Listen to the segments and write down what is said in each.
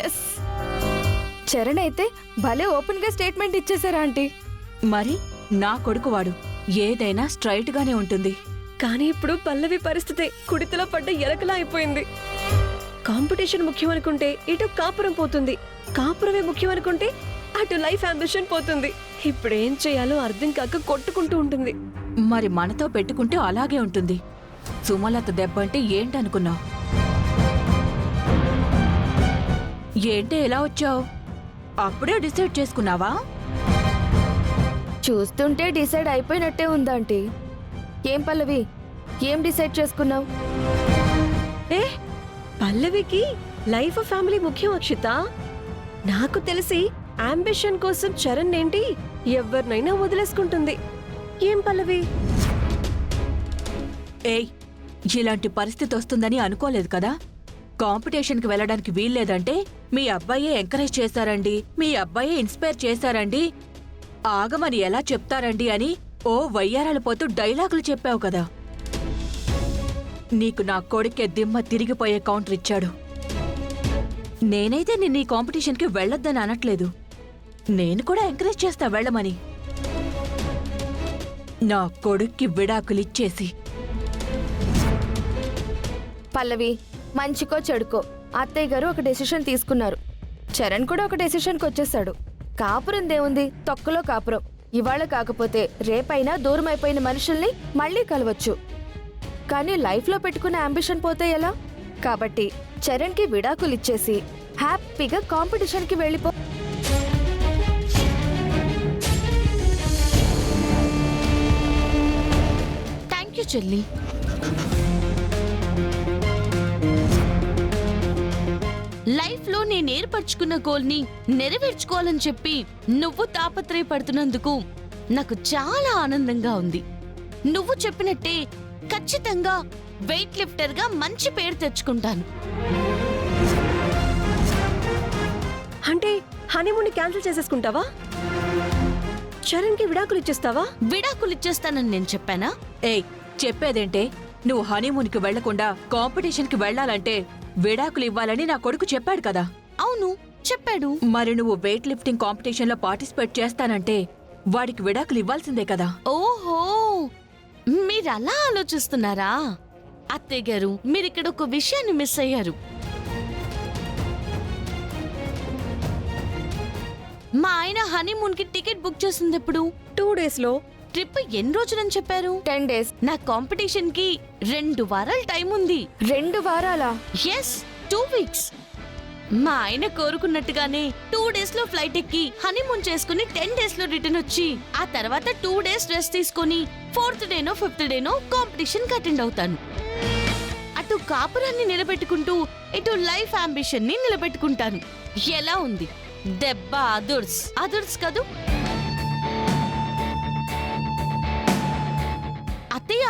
Yes, Charan అయితే భలే open గా స్టేట్మెంట్ ఇచ్చేసారా ఆంటీ. మరి నా కొడుకు వాడు ఏదైనా స్ట్రైట్ గానే ఉంటుంది. కానీ ఇప్పుడు పల్లవి పరిస్థితి కుడితలో పడ్డ ఎలకలా అయిపోయింది. కాంపిటీషన్ ముఖ్యం అనుకుంటే ఇటు కాపురం పోతుంది, కాపురమే ముఖ్యం అనుకుంటే అటు లైఫ్ అంబిషన్ పోతుంది. ఇప్పుడేం చేయాలో అర్థం కాక కొట్టుకుంటూ ఉంటుంది. మరి మనతో పెట్టుకుంటే అలాగే ఉంటుంది. సుమలత దెబ్బ అంటే ఏంటనుకున్నావు? ఏంటే ఎలా వచ్చావు? అప్పుడే డిసైడ్ చేసుకున్నావా? చూస్తుంటే డిసైడ్ అయిపోయినట్టే ఉందాంటీ. ఏం పల్లవి, ఏం డిసైడ్ చేసుకున్నావు? ఏ పల్లవికి లైఫ్ ఫ్యామిలీ ముఖ్యం అక్షిత. నాకు తెలిసి అంబిషన్ కోసం చరణ్ ఏంటి ఎవరినైనా వదిలేసుకుంటుంది. ఏం పల్లవి? ఏయ్, ఇలాంటి పరిస్థితి వస్తుందని అనుకోలేదు కదా. కాంపిటీషన్కి వెళ్ళడానికి వీల్లేదంటే మీ అబ్బాయే ఎంకరేజ్ చేశారండి, మీ అబ్బాయే ఇన్స్పైర్ చేశారండి, ఆగమని ఎలా చెప్తారండి అని ఓ వయ్యారాలు పోతూ డైలాగులు చెప్పావు కదా. నీకు నా కొడుకే దిమ్మ తిరిగిపోయే కౌంటర్ ఇచ్చాడు. నేనైతే నిన్న ఈ కాంపిటీషన్కి వెళ్ళొద్దని అనట్లేదు, నేను కూడా ఎంకరేజ్ చేస్తా వెళ్ళమని. నా కొడుక్కి విడాకులిచ్చేసి. పల్లవి, మంచికో చెడుకో అత్తయ్య గారు ఒక డెసిషన్ తీసుకున్నారు. చరణ్ కూడా ఒక డెసిషన్కి వచ్చేసాడు. కాపురం దేవుంది, తొక్కలో కాపురం. ఇవాళ కాకపోతే రేపైనా దూరం అయిపోయిన మనుషుల్ని మళ్ళీ కలవచ్చు. కానీ లైఫ్లో పెట్టుకున్న అంబిషన్ పోతే ఎలా? కాబట్టి చరణ్కి విడాకులిచ్చేసి హ్యాపీగా కాంపిటీషన్కి వెళ్ళిపో. థ్యాంక్ యూ చెల్లి. లైఫ్లో నేను ఏర్పరచుకున్న గోల్ని నెరవేర్చుకోవాలని చెప్పి నువ్వు తాపత్రయపడుతున్నందుకు నాకు చాలా ఆనందంగా ఉంది. నువ్వు చెప్పినట్టే ఖచ్చితంగా వెయిట్ లిఫ్టర్గా మంచి పేరు తెచ్చుకుంటాను. అంటే హనీమూన్ క్యాన్సిల్ చేసేసుకుంటావా? చరణ్కి విడాకులు ఇచ్చేస్తావా? విడాకులు ఇచ్చేస్తానని నేను చెప్పానా? ఏయ్, చెప్పేదేంటే? నువ్వు హనీమూన్కి వెళ్లకుండా కాంపిటీషన్కి వెళ్లాలంటే విడాకులు ఇవ్వాలని నా కొడుకు చెప్పాడు కదా. అవును, చెప్పాడు. మరి నువ్వు వెయిట్ లిఫ్టింగ్ కాంపిటీషన్లో పార్టిసిపేట్ చేస్తానంటే వాడికి విడాకులు ఇవ్వాల్సిందే కదా. ఓహో, మీరలా ఆలోచిస్తున్నారా? అత్తయ్య గారు, మీరిక్కడ ఒక విషయాన్ని మిస్ అయ్యారు. మా ఆయన హనీమూన్ కి టికెట్ బుక్ చేసింది ఎప్పుడు? 2 days లో. ట్రిప్ ఎన్ని రోజులని చెప్పారు? 10 days. నా కాంపిటీషన్ కి 2 వారాల టైం ఉంది. 2 వారాలా? Yes, 2 weeks. మా ఆయన కోరుకున్నట్టుగానే 2 days లో ఫ్లైట్ ఎక్కి హనీమూన్ చేసుకుని 10 days లో రిటర్న్ వచ్చి ఆ తర్వాత 2 days రెస్ట్ తీసుకొని 4th డేనో 5th డేనో కాంపిటీషన్ కి అటెండ్ అవుతాను. అటు కాపురాన్ని నిలబెట్టుకుంటూ ఇటు లైఫ్ అంబిషన్ ని నిలబెట్టుకుంటాను. ఎలా ఉంది? దెబ్బ అదుర్స్ అదుర్స్ కదూ? అత్తయ్య,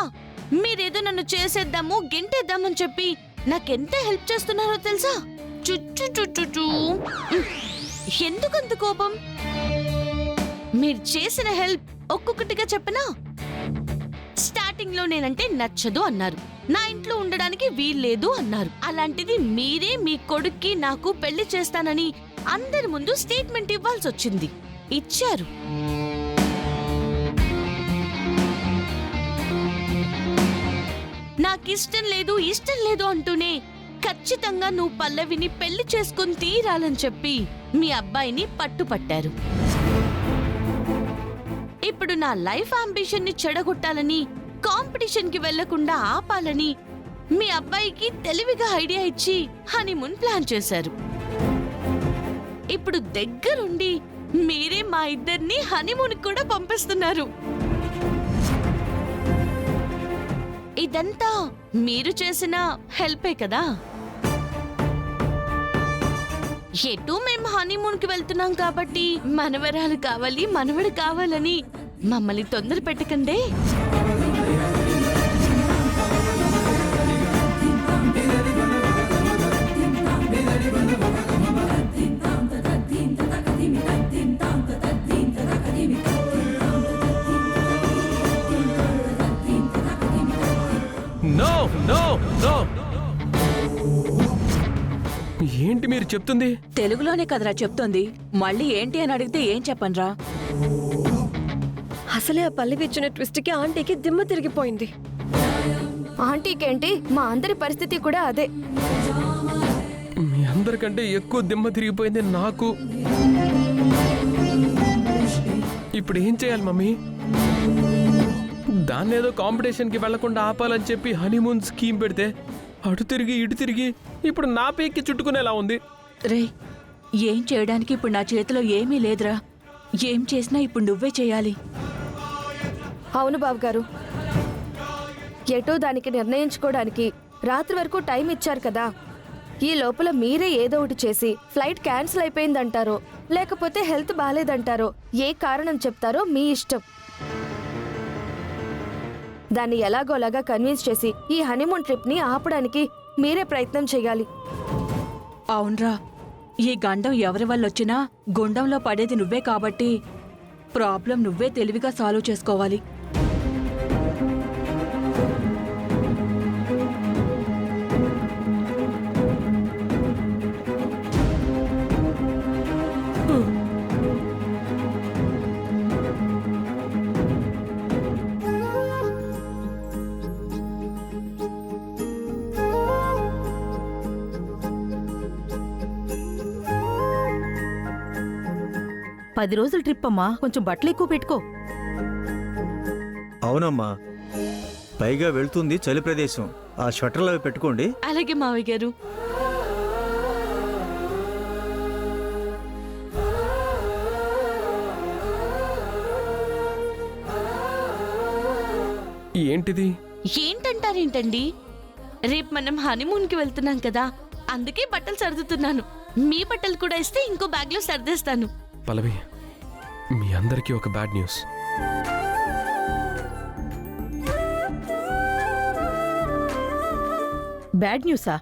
మీరేదో నన్ను చేసేద్దాము గెంటేద్దామని చెప్పి నాకెంత హెల్ప్ చేస్తున్నారో తెలుసా? చుచ్చు ఎందుకంత కోపం? మీరు చేసిన హెల్ప్ ఒక్కొక్కటిగా చెప్పనా? స్టార్టింగ్ లో నేనంటే నచ్చదు అన్నారు, నా ఇంట్లో ఉండడానికి వీల్లేదు అన్నారు. అలాంటిది మీరే మీ కొడుక్కి నాకు పెళ్లి చేస్తానని అందరి ముందు స్టేట్మెంట్ ఇవ్వాల్సి వచ్చింది. ఇచ్చారు. నాకిష్టం లేదు ఇష్టం లేదు అంటూనే ఖచ్చితంగా నువ్వు పల్లవిని పెళ్లి చేసుకుని తీరాలని చెప్పి మీ అబ్బాయిని పట్టుపట్టారు. ఇప్పుడు నా లైఫ్ అంబిషన్ ని చెడగొట్టాలని, కాంపిటీషన్ కి వెళ్లకుండా ఆపాలని మీ అబ్బాయికి తెలివిగా ఐడియా ఇచ్చి హనీమూన్ ప్లాన్ చేశారు. ఇప్పుడు దగ్గరుండి మీరే మా ఇద్దరిని హనీమూన్ కూడా పంపిస్తున్నారు. ఇదంతా మీరు చేసిన హెల్పే కదా. ఎటు మేము హనీమూన్ కి వెళ్తున్నాం కాబట్టి మనవరాలు కావాలి మనవడు కావాలని మమ్మల్ని తొందర పెట్టకండి. నో నో నో, ఏంటి మీరు చెప్తుంది? తెలుగులోనే కదరా చెప్తోంది. మళ్ళీ ఏంటి అని అడిగితే ఏం చెప్పనురా? అసలే ఆ పల్లవి ఇచ్చిన ట్విస్ట్కి ఆంటీకి దిమ్మ తిరిగిపోయింది. ఆంటీకేంటి, మా అందరి పరిస్థితి కూడా అదే. మీ అందరికంటే ఎక్కువ దిమ్మ తిరిగిపోయింది నాకు. ఇప్పుడు ఏం చేయాలి మమ్మీ? దాన్ని ఏదో కాంపిటీషన్కి వెళ్లకుండా ఆపాలని చెప్పి హనీమూన్ స్కీమ్ పెడితే అటు తిరిగి ఇటు తిరిగి ఇప్పుడు నా పేక్కి చుట్టుకునేలా ఉంది. రే, ఏం చేయడానికి ఇప్పుడు నా చేతిలో ఏమీ లేదురా. ఏం చేసినా ఇప్పుడు నువ్వే చేయాలి. అవును బావగారు, ఎటో దానికి నిర్ణయించుకోవడానికి రాత్రి వరకు టైం ఇచ్చారు కదా. ఈ లోపల మీరే ఏదో ఒకటి చేసి ఫ్లైట్ క్యాన్సిల్ అయిపోయిందంటారో లేకపోతే హెల్త్ బాగాలేదంటారో ఏ కారణం చెప్తారో మీ ఇష్టం. దాన్ని ఎలాగోలాగా కన్విన్స్ చేసి ఈ హనీమూన్ ట్రిప్ ని ఆపడానికి మీరే ప్రయత్నం చేయాలి. అవునరా, ఈ గండం ఎవరి వల్ల వచ్చినా గుండంలో పడేది నువ్వే కాబట్టి ప్రాబ్లం నువ్వే తెలివిగా సాల్వ్ చేసుకోవాలి. పది రోజుల ట్రిప్ అమ్మా, కొంచెం బట్టలు ఎక్కువ పెట్టుకో. అవునమ్మా, పైగా వెళ్తుంది చలి ప్రదేశం. ఆ స్వెటర్లు అవి పెట్టుకోండి. అలాగే మావయ్య గారు. ఏంటిది? ఏంటంటారేంటండి? రేపు మనం హనీమూన్ కి వెళ్తున్నాం కదా, అందుకే బట్టలు సర్దుతున్నాను. మీ బట్టలు కూడా ఇస్తే ఇంకో బ్యాగ్ లో సర్దేస్తాను. పల్లవి, మీ అందరికీ ఒక బ్యాడ్ న్యూస్. బ్యాడ్ న్యూసా?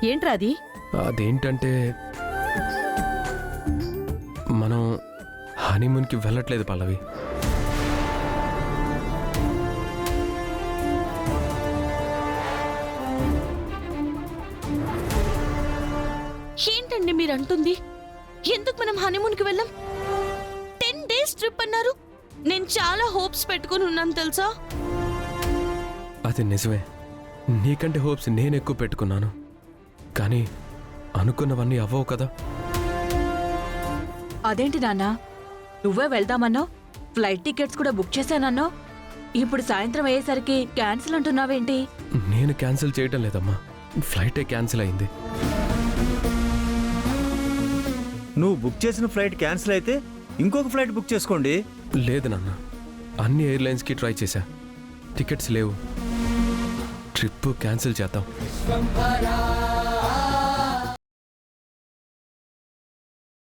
ఏంట్రా అది? అదేంటంటే మనం హనీమూన్కి వెళ్ళట్లేదు పల్లవి. ఏంటండి మీరు అంటుంది? ఎందుకు మనం హనీమూన్ కి వెళ్ళాం? 10 days ట్రిప్ అన్నారు. నేను చాలా హోప్స్ పెట్టుకుని ఉన్నాను తెలుసా. అది నిజమే, నీకంటే హోప్స్ నేను ఎక్కువ పెట్టుకున్నాను. కానీ అనుకున్నవన్నీ అవ్వవు కదా. అదేంటి నాన్న, నువ్వే వెళ్దామన్నావు, ఫ్లైట్ టికెట్స్ కూడా బుక్ చేశానన్నావు. ఇప్పుడు సాయంత్రం అయ్యేసరికి క్యాన్సిల్ అంటున్నావేంటి? నేను క్యాన్సిల్ చేయటం లేదమ్మా, ఫ్లైటే క్యాన్సిల్ అయింది. నువ్వు బుక్ చేసిన ఫ్లైట్ క్యాన్సిల్ అయితే ఇంకొక ఫ్లైట్ బుక్ చేసుకోండి. లేదు నాన్న, అన్ని ఎయిర్లైన్స్కి ట్రై చేశా, టికెట్స్ లేవు. ట్రిప్ క్యాన్సిల్ చేద్దాం.